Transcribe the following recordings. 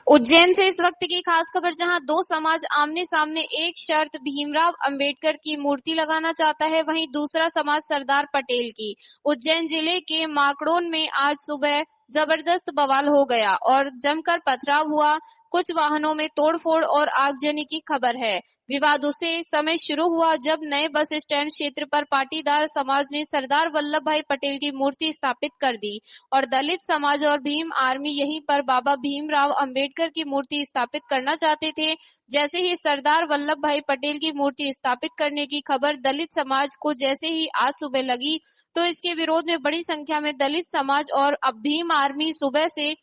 उज्जैन से इस वक्त की खास खबर, जहां दो समाज आमने सामने। एक शर्त भीमराव अंबेडकर की मूर्ति लगाना चाहता है, वहीं दूसरा समाज सरदार पटेल की। उज्जैन जिले के माकड़ोन में आज सुबह जबरदस्त बवाल हो गया और जमकर पथराव हुआ। कुछ वाहनों में तोड़फोड़ और आगजनी की खबर है। विवाद उसे समय शुरू हुआ जब नए बस स्टैंड क्षेत्र पर पाटीदार समाज ने सरदार वल्लभ भाई पटेल की मूर्ति स्थापित कर दी और दलित समाज और भीम आर्मी यहीं पर बाबा भीमराव अंबेडकर की मूर्ति स्थापित करना चाहते थे। जैसे ही सरदार वल्लभ भाई पटेल की मूर्ति स्थापित करने की खबर दलित समाज को जैसे ही आज सुबह लगी, तो इसके विरोध में बड़ी संख्या में दलित समाज और अब भीम आर्मी सुबह से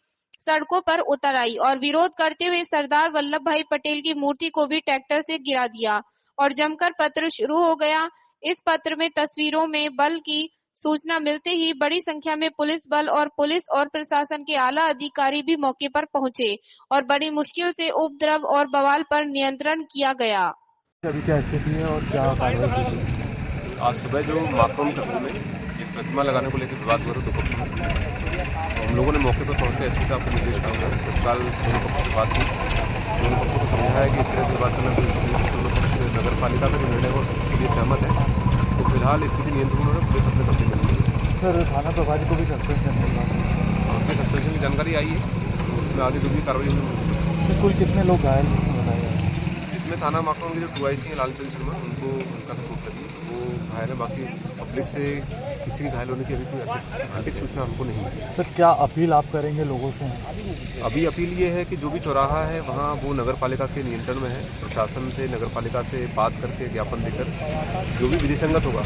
सड़कों पर उतर आई और विरोध करते हुए सरदार वल्लभ भाई पटेल की मूर्ति को भी ट्रैक्टर से गिरा दिया और जमकर पत्र शुरू हो गया। इस पत्र में तस्वीरों में बल की सूचना मिलते ही बड़ी संख्या में पुलिस बल और पुलिस और प्रशासन के आला अधिकारी भी मौके पर पहुंचे और बड़ी मुश्किल से उपद्रव और बवाल पर नियंत्रण किया गया। अभी क्या स्थिति है और क्या कार्रवाई की गई? आज सुबह जो माकड़ोन कस्बे में एक प्रतिमा लगाने को लेकर विवाद हुआ था दो पक्षों में, तो हम लोगों ने मौके पर पहुंचकर एसपी साहब को निर्देश डाला। तत्काल दोनों पक्षों से बात की, दोनों पक्षों को समझाया कि इस तरह से बात करना दोनों पक्ष नगर पालिका का जो निर्णय हो उसके लिए सहमत है। तो फिलहाल स्थिति नियंत्रण में पुलिस अपने कब्जे में ली है। सर, थाना प्रभारी को भी सस्पेंड करने का उनके सस्पेंशन की जानकारी आई है, उसमें आगे जो भी कार्रवाई होगी। कुल कितने लोग घायल बताया? इसमें थाना माकड़ोन के जो 2IC हैं लालचंद शर्मा, उनको उनका से चोट लगी, वो घायल है। बाकी पब्लिक से किसी के घायल होने की अभी कोई अधिक सूचना हमको नहीं है। सर, क्या अपील आप करेंगे लोगों से? अभी अपील ये है कि जो भी चौराहा है वहाँ वो नगर पालिका के नियंत्रण में है। प्रशासन से नगर पालिका से बात करके ज्ञापन देकर जो भी विधिसंगत होगा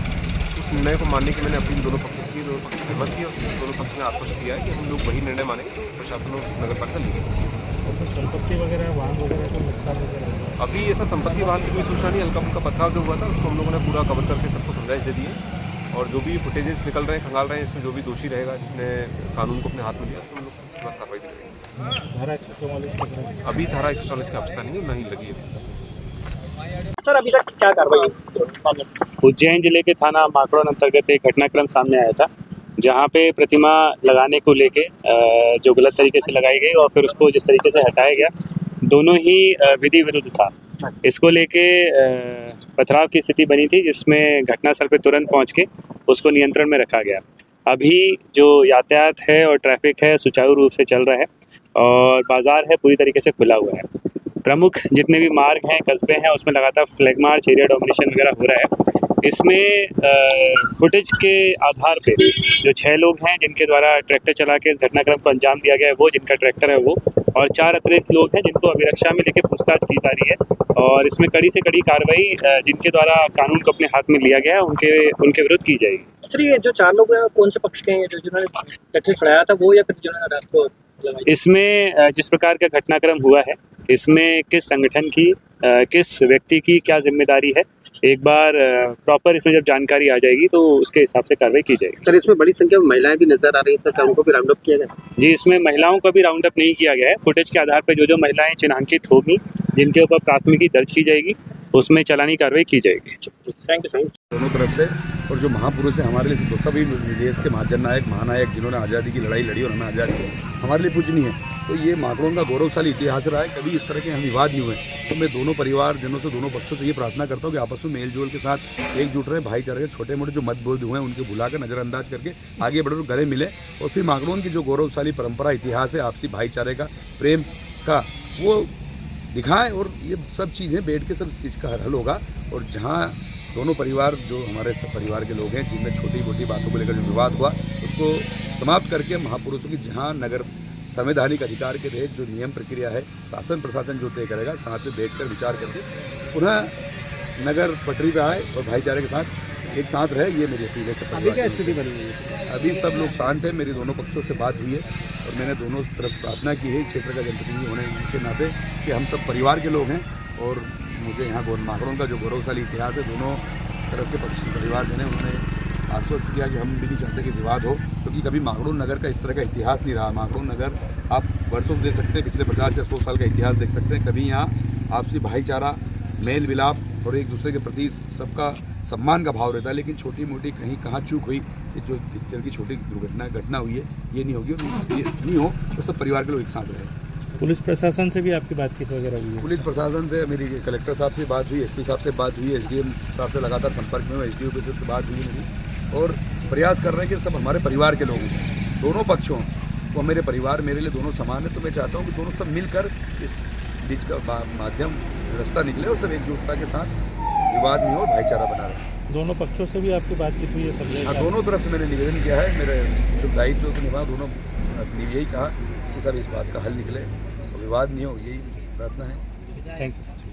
उस निर्णय को मानने की मैंने अपील दोनों पक्षों से की। दोनों पक्ष सहमत किया और दोनों पक्ष ने आश्वस्त किया है कि हम लोग वही निर्णय मानेंगे प्रशासन और नगर पालिका लेंगे। संपत्ति वगैरह, वाहन वगैरह अभी ऐसा संपत्ति वाहन की कोई सूचना नहीं। हल्का फुल्का पथराव जो हुआ था उसको हम लोगों ने पूरा कवर करके सबको समझाइश दे दी है और जो भी फुटेजेस निकल रहे हैं, खंगाल रहे हैं, इसमें जो भी दोषी रहेगा जिसने कानून को अपने हाथ में लिया तो हम लोग इसके बाद कार्रवाई करेंगे। धारा 144 अभी धारा 144 की आवश्यकता नहीं है, नहीं लगी है। सर, अभी तक क्या कार्रवाई? उज्जैन जिले के थाना माकड़ोन अंतर्गत एक घटनाक्रम सामने आया था, जहां पे प्रतिमा लगाने को लेके जो गलत तरीके से लगाई गई और फिर उसको जिस तरीके से हटाया गया, दोनों ही विधि विरुद्ध था। इसको लेके पथराव की स्थिति बनी थी, जिसमें घटनास्थल पे तुरंत पहुंच के उसको नियंत्रण में रखा गया। अभी जो यातायात है और ट्रैफिक है सुचारू रूप से चल रहा है और बाज़ार है पूरी तरीके से खुला हुआ है। प्रमुख जितने भी मार्ग हैं, कस्बे हैं, उसमें लगातार फ्लैग मार्च, एरिया डोमिनेशन वगैरह हो रहा है। इसमें फुटेज के आधार पे जो 6 लोग हैं जिनके द्वारा ट्रैक्टर चला के इस घटनाक्रम को अंजाम दिया गया है, वो जिनका ट्रैक्टर है वो, और 4 अतिरिक्त लोग हैं जिनको अभिरक्षा में लेके पूछताछ की जा रही है और इसमें कड़ी से कड़ी कार्रवाई जिनके द्वारा कानून को अपने हाथ में लिया गया है उनके विरुद्ध की जाएगी। सर, ये जो 4 लोग हैं कौन से पक्ष के हैं? जो जिन्होंने ट्रैक्टर चढ़ाया था वो या फिर जिन्होंने रात को लगाई? इसमें जिस प्रकार का घटनाक्रम हुआ है, इसमें किस संगठन की किस व्यक्ति की क्या जिम्मेदारी है, एक बार प्रॉपर इसमें जब जानकारी आ जाएगी तो उसके हिसाब से कार्रवाई की जाएगी। सर, इसमें बड़ी संख्या में महिलाएं भी नजर आ रही हैं, तो उनको भी राउंड अप किया गया? जी, इसमें महिलाओं का भी राउंड अप नहीं किया गया है। फुटेज के आधार पर जो महिलाएं चिन्हांकित होगी, जिनके ऊपर प्राथमिकी दर्ज की जाएगी, उसमें चालानी कार्रवाई की जाएगी। Thank you sir. दोनों तरफ से, और जो महापुरुष हैं हमारे लिए, तो सभी देश के महाजननायक महानायक जिन्होंने आज़ादी की लड़ाई लड़ी और हमें आज़ादी दी, हमारे लिए पूजनीय है। तो ये माकड़ोन का गौरवशाली इतिहास रहा है, कभी इस तरह के हम विवाद नहीं हुए। तो मैं दोनों परिवार जनों से, दोनों पक्षों से ये प्रार्थना करता हूँ कि आपस में मेल जोल के साथ एकजुट रहे, भाईचारे के छोटे मोटे जो मतभेद हुए हैं उनके भुलाकर नज़रअंदाज करके आगे बढ़े और गले मिले और फिर माकड़ोन की जो गौरवशाली परंपरा इतिहास है आपसी भाईचारे का, प्रेम का, वो दिखाएं और ये सब चीज़ें बैठ के सब चीज़ का हल होगा। और जहाँ दोनों परिवार जो हमारे सब परिवार के लोग हैं जिनमें छोटी मोटी बातों को लेकर जो विवाद हुआ उसको समाप्त करके महापुरुषों की जहाँ नगर संवैधानिक अधिकार के तहत जो नियम प्रक्रिया है शासन प्रशासन जो तय करेगा, साथ में बैठकर विचार करके पुनः नगर पटरी पर आए और भाईचारे के साथ एक साथ रहे, ये मेरी अपील है। अभी क्या स्थिति बनी हुई है? अभी सब लोग शांत हैं। मेरी दोनों पक्षों से बात हुई है और मैंने दोनों तरफ प्रार्थना की है क्षेत्र का जनप्रतिनिधि होने के नाते कि हम सब परिवार के लोग हैं और मुझे यहाँ माकड़ोन का जो गौरवशाली इतिहास है, दोनों तरफ के पक्षी परिवार से उन्होंने आश्वस्त किया कि हम भी नहीं चाहते कि विवाद हो, क्योंकि कभी माकड़ोन नगर का इस तरह का इतिहास नहीं रहा। माकड़ोन नगर आप वर्षों से देख सकते हैं, पिछले 50 या 100 साल का इतिहास देख सकते हैं। कभी यहाँ आपसी भाईचारा, मेल मिलाप और एक दूसरे के प्रति सबका सम्मान का भाव रहता है, लेकिन छोटी मोटी कहीं कहाँ चूक हुई, जो इस तरह की छोटी घटना हुई है, ये नहीं होगी और ये नहीं हो तो सब परिवार के लोग एक साथ रहे। पुलिस प्रशासन से भी आपकी बातचीत वगैरह हुई है? पुलिस प्रशासन से मेरी कलेक्टर साहब से बात हुई, एसपी साहब से बात हुई, एसडीएम साहब से लगातार संपर्क में हूँ, एसडीओ से बात हुई मेरी, और प्रयास कर रहे हैं कि सब हमारे परिवार के लोग हैं, दोनों पक्षों, वो मेरे परिवार मेरे लिए दोनों समान है। तो मैं चाहता हूँ कि दोनों सब मिलकर इस बीच का माध्यम रास्ता निकले और सब एकजुटता के साथ विवाद नहीं हो, भाईचारा बना रहे। दोनों पक्षों से भी आपकी बातचीत हुई है? सब हाँ, दोनों तरफ से मैंने निवेदन किया है, मेरे जो दायित्व को निभा दोनों ने यही कहा कि सब इस बात का हल निकले और विवाद नहीं हो, यही प्रार्थना है। Thank you.